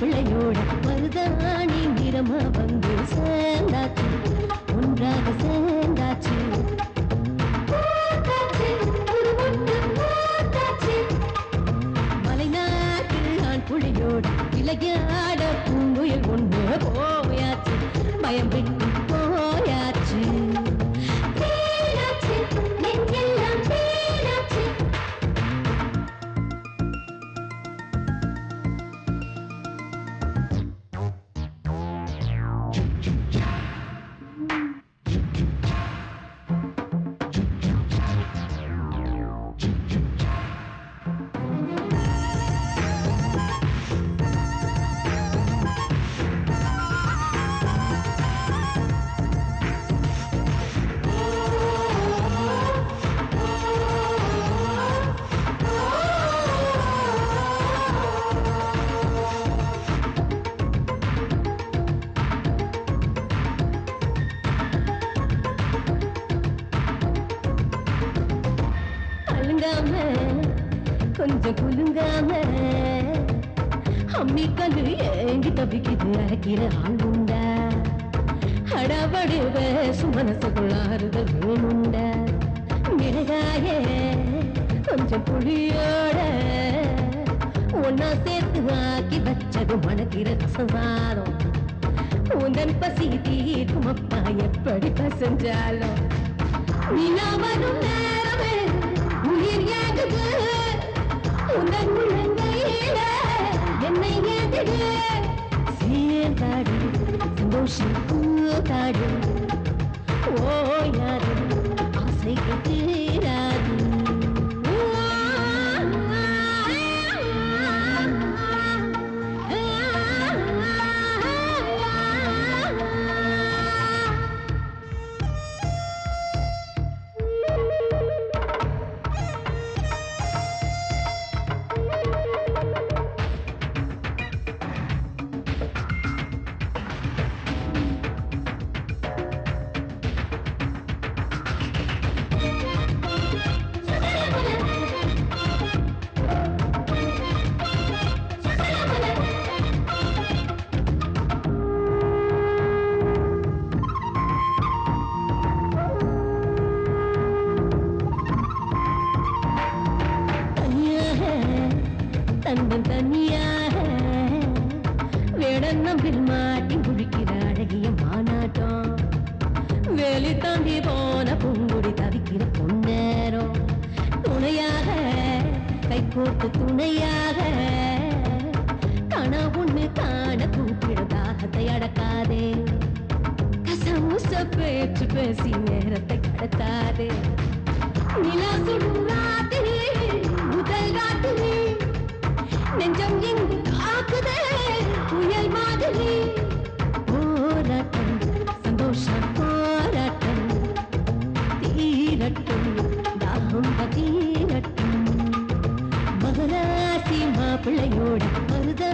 மாப்பிள்ளையோட மருதாணி நிறமா வந்து சேர்ந்தாச்சு, ஒன்றாக சேர்ந்தாச்சு. மலைநாட்டு ஆண் புலியோட இளையாட பூங்குயில் ஒன்று போயாச்சு, பயம் விட்டு போயாச்சு. கொஞ்சம் குலுங்காம அம்மி கல்லு ஏங்கி தவிக்குது, அரைக்கிற ஆள் உண்டா? அடபடுவ சுமனசுக்குள்ளாறுதல் வேணுண்டா? மிளகாய கொஞ்சம் புளியோட ஒன்னா சேர்த்து ஆக்கி வச்சது மணக்கிற ரசசாரம். உந்தன் பசி தீர்க்கும் அப்பா எப்படி பசஞ்சாலும் நிலா வரும் நேரமே உயிர் ஏகுது, உந்தன் முழங்கையில என்னை ஏகுது. சேர்ந்தாடு சந்தோஷம் கூத்தாடு, ஓயாது ஆசைக்கு தீராது. தந்தம் தனியாக வேடநம்பில் மாட்டி குடிக்கிற அழகிய மாநாட்டம், வேலி தாண்டி போன பூங்குடி தவிக்கிற பொன்னேரம். துணையாக கைகோர்த்து துணையாக கனா ஒண்ணு காண கூப்பிட தாகத்தை அடக்காதே, கசமுச பேச்சு பேசி நேரத்தை கடத்தாதே. நிலா சுடும் ராத்திரி முதல் ராத்திரி நெஞ்சம் எங்கு காக்குதே புயல் மாதிரி. போராட்டம் சந்தோஷம் போராட்டம் தீரட்டும், தாகம் தீரட்டும். மகராசி மாப்பிள்ளையோட மருதா